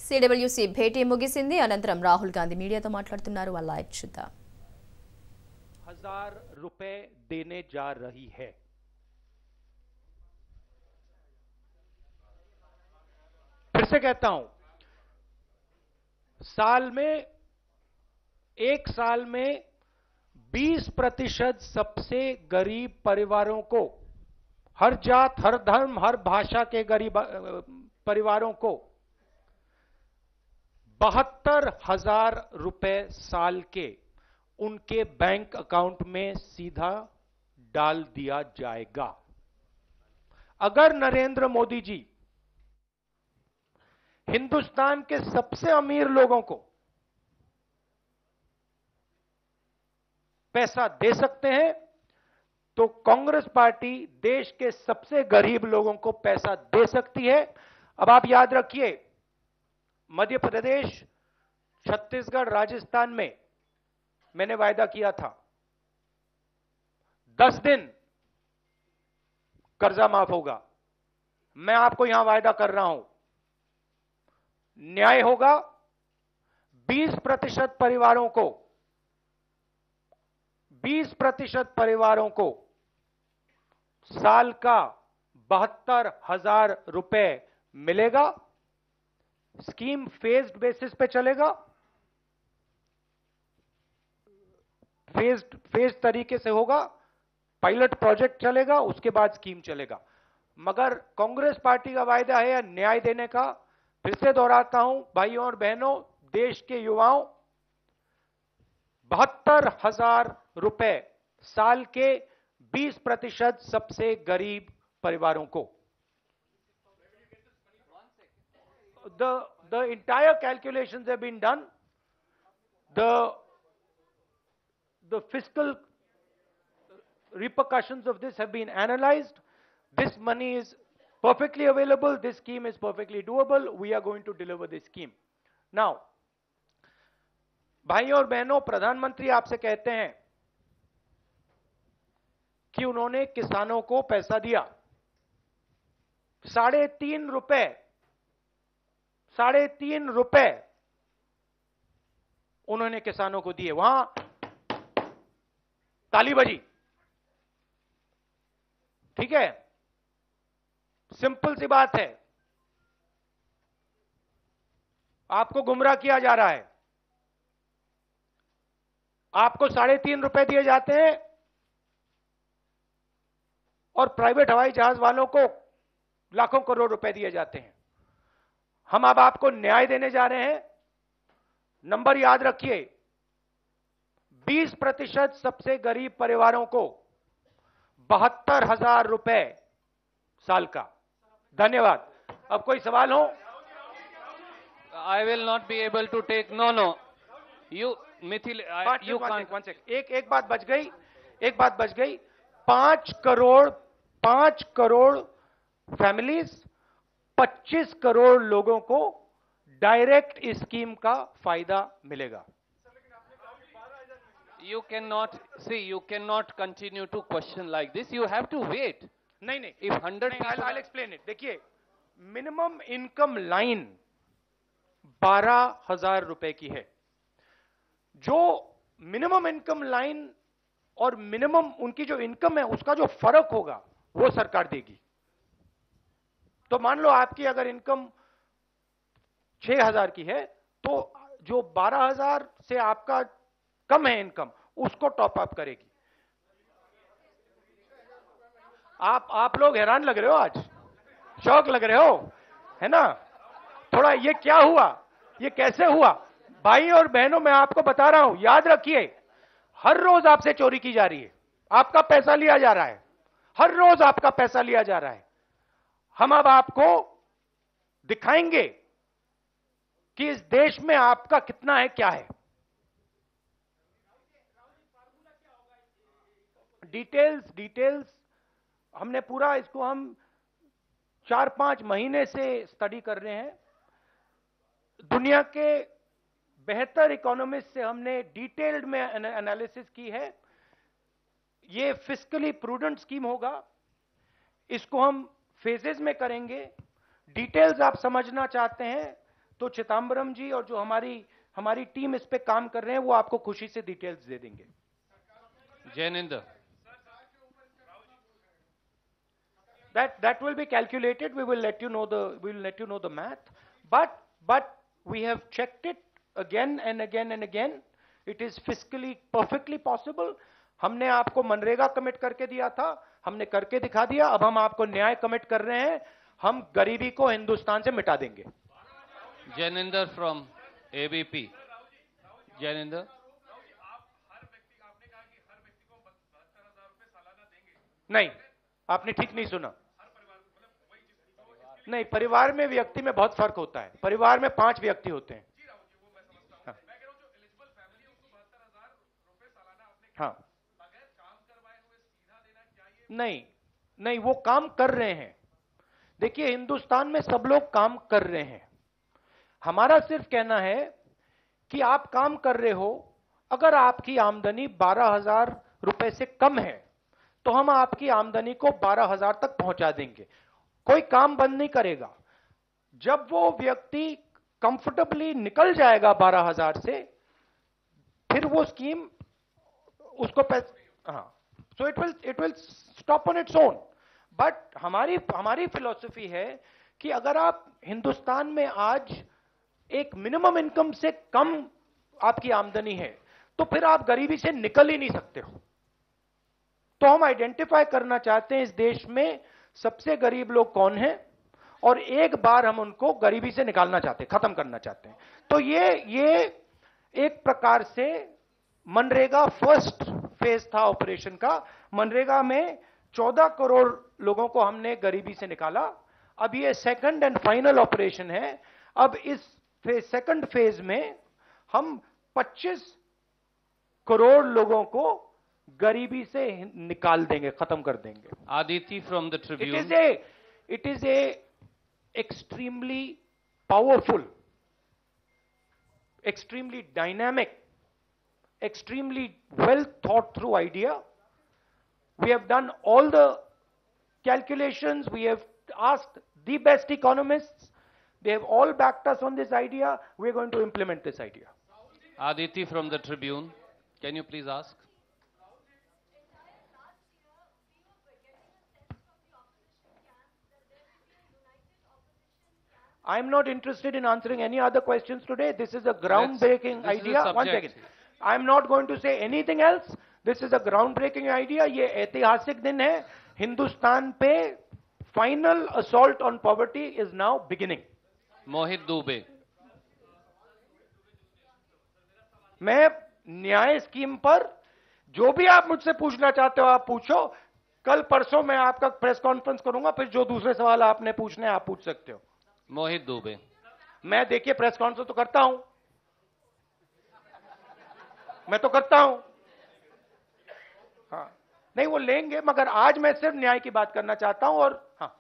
CWC భేటీ ముగిసింది. అనంతరం రాహుల్ గాంధీ మీడియాతో మాట్లాడుతున్నారు. వాళ్ళ లైవ్ చూద్దాం. 1000 रुपए देने जा रही है. फिर से कहता हूं, एक साल में 20% सबसे गरीब परिवारों को, हर जात, हर धर्म, हर भाषा के गरीब परिवारों को 72,000 रुपए साल के उनके बैंक अकाउंट में सीधा डाल दिया जाएगा. अगर नरेंद्र मोदी जी हिंदुस्तान के सबसे अमीर लोगों को पैसा दे सकते हैं, तो कांग्रेस पार्टी देश के सबसे गरीब लोगों को पैसा दे सकती है. अब आप याद रखिए, मध्य प्रदेश, छत्तीसगढ़, राजस्थान में मैंने वायदा किया था 10 दिन कर्जा माफ होगा. मैं आपको यहां वायदा कर रहा हूं, न्याय होगा. 20% परिवारों को 20% परिवारों को साल का 72,000 रुपए मिलेगा. स्कीम फेज्ड बेसिस पे चलेगा, फेज तरीके से होगा. पायलट प्रोजेक्ट चलेगा, उसके बाद स्कीम चलेगा. मगर कांग्रेस पार्टी का वायदा है न्याय देने का. फिर से दोहराता हूं भाइयों और बहनों, देश के युवाओं, 72,000 रुपए साल के 20% सबसे गरीब परिवारों को. The entire calculations have been done. The fiscal repercussions of this have been analyzed. This money is perfectly available. This scheme is perfectly doable. We are going to deliver this scheme. Now, भाइयों और बहनों, प्रधानमंत्री आपसे कहते हैं कि उन्होंने किसानों को पैसा दिया. 3.5 रुपए उन्होंने किसानों को दिए. वहां ताली बजी. ठीक है, सिंपल सी बात है. आपको गुमराह किया जा रहा है. आपको 3.5 रुपए दिए जाते हैं और प्राइवेट हवाई जहाज वालों को लाखों करोड़ रुपए दिए जाते हैं. हम अब आपको न्याय देने जा रहे हैं. नंबर याद रखिए, 20% सबसे गरीब परिवारों को 72,000 रुपए साल का. धन्यवाद. अब कोई सवाल हो? I will not be able to take. No. You, Mithil, you can't. One sec. एक बात बच गई. 5 करोड़ फैमिलीज, 25 करोड़ लोगों को डायरेक्ट इस स्कीम का फायदा मिलेगा. You cannot continue to question like this. You have to wait. नहीं. If 100 people, I'll explain it. देखिए, मिनिमम इनकम लाइन 12,000 रुपए की है. जो मिनिमम इनकम लाइन और मिनिमम उनकी जो इनकम है, उसका जो फर्क होगा वो सरकार देगी. तो मान लो आपकी अगर इनकम 6,000 की है, तो जो 12,000 से आपका कम है इनकम, उसको टॉप अप करेगी. आप लोग हैरान लग रहे हो, आज शौक लग रहे हो, है ना? थोड़ा ये क्या हुआ, ये कैसे हुआ? भाई और बहनों, मैं आपको बता रहा हूं, याद रखिए, हर रोज आपसे चोरी की जा रही है. आपका पैसा लिया जा रहा है. हर रोज आपका पैसा लिया जा रहा है. हम अब आपको दिखाएंगे कि इस देश में आपका कितना है, क्या है. डिटेल्स हमने पूरा इसको हम 4-5 महीने से स्टडी कर रहे हैं. दुनिया के बेहतर इकोनॉमिस्ट से हमने डिटेल्ड में एनालिसिस की है. ये फिस्कली प्रूडेंट स्कीम होगा. इसको हम फेजेस में करेंगे. डिटेल्स आप समझना चाहते हैं तो चिदम्बरम जी और जो हमारी टीम इस पे काम कर रहे हैं वो आपको खुशी से डिटेल्स दे देंगे। Jainendra, that will be calculated. We will let you know the math, but we have checked it again and again and again. It is fiscally perfectly possible. हमने आपको मनरेगा कमिट करके दिया था, हमने करके दिखा दिया। अब हम आपको न्याय कमिट कर रहे हैं, हम गरीबी को हिंदुस्तान से मिटा देंगे। Jainendra from ABP. जैनेंद्र, नहीं, आपने ठीक नहीं सुना। नहीं, परिवार में व्यक्ति में बहुत फर्क होता है। परिवार में 5 व्यक्ति होते हैं। हाँ, नहीं, वो काम कर रहे हैं। देखिए, हिंदुस्तान में सब लोग काम कर रहे हैं। हमारा सिर्फ कहना है कि आप काम कर रहे हो, अगर आपकी आमदनी 12,000 रुपए से कम है तो हम आपकी आमदनी को 12,000 तक पहुंचा देंगे। कोई काम बंद नहीं करेगा। जब वो व्यक्ति कंफर्टेबली निकल जाएगा 12,000 से, फिर वो स्कीम उसको so it will stop on its own. But हमारी फिलॉसफी है कि अगर आप हिंदुस्तान में आज एक मिनिमम इनकम से कम आपकी आमदनी है तो फिर आप गरीबी से निकल ही नहीं सकते हो। तो हम आइडेंटिफाई करना चाहते हैं इस देश में सबसे गरीब लोग कौन हैं और एक बार हम उनको गरीबी से निकालना चाहते हैं, खत्म करना चाहते हैं। तो ये एक प्रकार से मनरेगा फर्स्ट फेज था ऑपरेशन का। मनरेगा में 14 करोड़ लोगों को हमने गरीबी से निकाला। अब ये सेकंड एंड फाइनल ऑपरेशन है। अब इस सेकंड फेज में हम 25 करोड़ लोगों को गरीबी से निकाल देंगे, खत्म कर देंगे। Aditi from the Tribune. It is a extremely powerful, extremely dynamic, extremely well thought through idea. We have done all the calculations. We have asked the best economists. They have all backed us on this idea. We are going to implement this idea. Aditi from the Tribune, can you please ask? I am not interested in answering any other questions today. This is a groundbreaking idea. One second. I am not going to say anything else. This is a groundbreaking idea. ये ऐतिहासिक दिन है। हिंदुस्तान पे final assault on poverty is now beginning. मोहित दुबे। मैं न्याय scheme पर जो भी आप मुझसे पूछना चाहते हो आप पूछो। कल परसों मैं आपका प्रेस कॉन्फ्रेंस करूंगा, फिर जो दूसरे सवाल आपने पूछने आप पूछ सकते हो। मोहित दुबे। मैं देखिए प्रेस कॉन्फ्रेंस तो करता हूं, मैं तो करता हूं। हाँ, नहीं वो लेंगे, मगर आज मैं सिर्फ न्याय की बात करना चाहता हूं। और हाँ,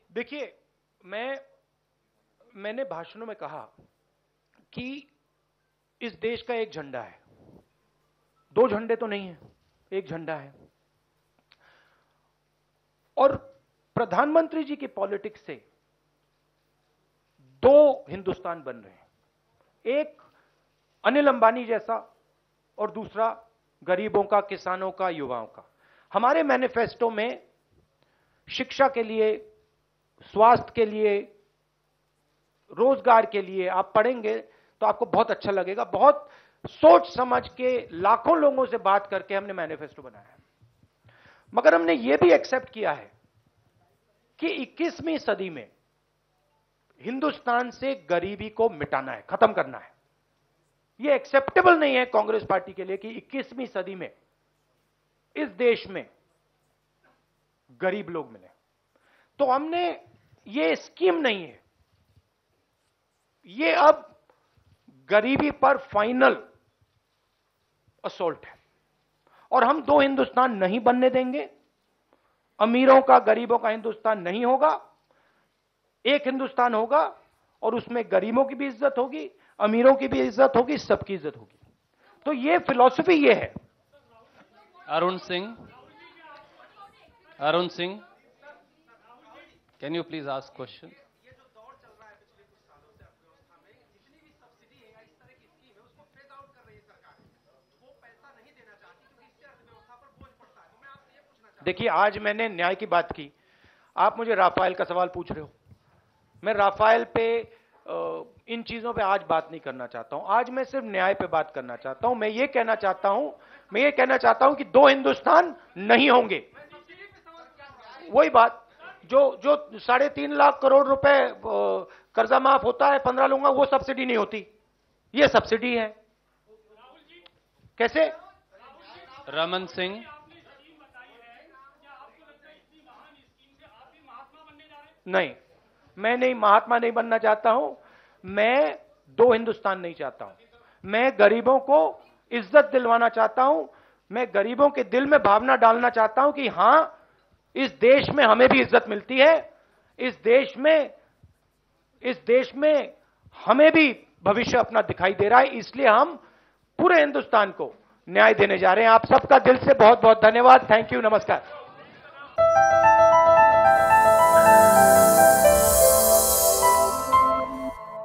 देखिए मैंने भाषणों में कहा कि इस देश का एक झंडा है, 2 झंडे तो नहीं है, एक झंडा है। और प्रधानमंत्री जी की पॉलिटिक्स से 2 हिंदुस्तान बन रहे हैं, एक अनिल अंबानी जैसा और दूसरा गरीबों का, किसानों का, युवाओं का। हमारे मैनिफेस्टो में शिक्षा के लिए, स्वास्थ्य के लिए, रोजगार के लिए आप पढ़ेंगे तो आपको बहुत अच्छा लगेगा। बहुत सोच समझ के लाखों लोगों से बात करके हमने मैनिफेस्टो बनाया है। मगर हमने यह भी एक्सेप्ट किया है कि 21वीं सदी में हिंदुस्तान से गरीबी को मिटाना है, खत्म करना है। यह एक्सेप्टेबल नहीं है कांग्रेस पार्टी के लिए कि 21वीं सदी में इस देश में गरीब लोग मिले। तो हमने, ये स्कीम नहीं है, ये अब गरीबी पर फाइनल असॉल्ट है। और हम 2 हिंदुस्तान नहीं बनने देंगे। अमीरों का गरीबों का हिंदुस्तान नहीं होगा। एक हिंदुस्तान होगा और उसमें गरीबों की भी इज्जत होगी, अमीरों की भी इज्जत होगी, सबकी इज्जत होगी। तो ये फिलॉसफी ये है। Arun Singh, can you please ask question? देखिए, आज मैंने न्याय की बात की, आप मुझे राफेल का सवाल पूछ रहे हो। मैं राफेल पे इन चीजों पे आज बात नहीं करना चाहता हूं। आज मैं सिर्फ न्याय पे बात करना चाहता हूं। मैं ये कहना चाहता हूं कि दो हिंदुस्तान नहीं होंगे। वही बात, जो 3.5 लाख करोड़ रुपए कर्जा माफ होता है, 15 लूंगा, वो सब्सिडी नहीं होती, ये सब्सिडी है। कैसे? रमन सिंह, नहीं, मैं नहीं, महात्मा नहीं बनना चाहता हूं। मैं दो हिंदुस्तान नहीं चाहता हूं। मैं गरीबों को इज्जत दिलवाना चाहता हूं। मैं गरीबों के दिल में भावना डालना चाहता हूं कि हां, इस देश में हमें भी इज्जत मिलती है। इस देश में हमें भी भविष्य अपना दिखाई दे रहा है। इसलिए हम पूरे हिंदुस्तान को न्याय देने जा रहे हैं। आप सबका दिल से बहुत बहुत धन्यवाद। थैंक यू, नमस्कार।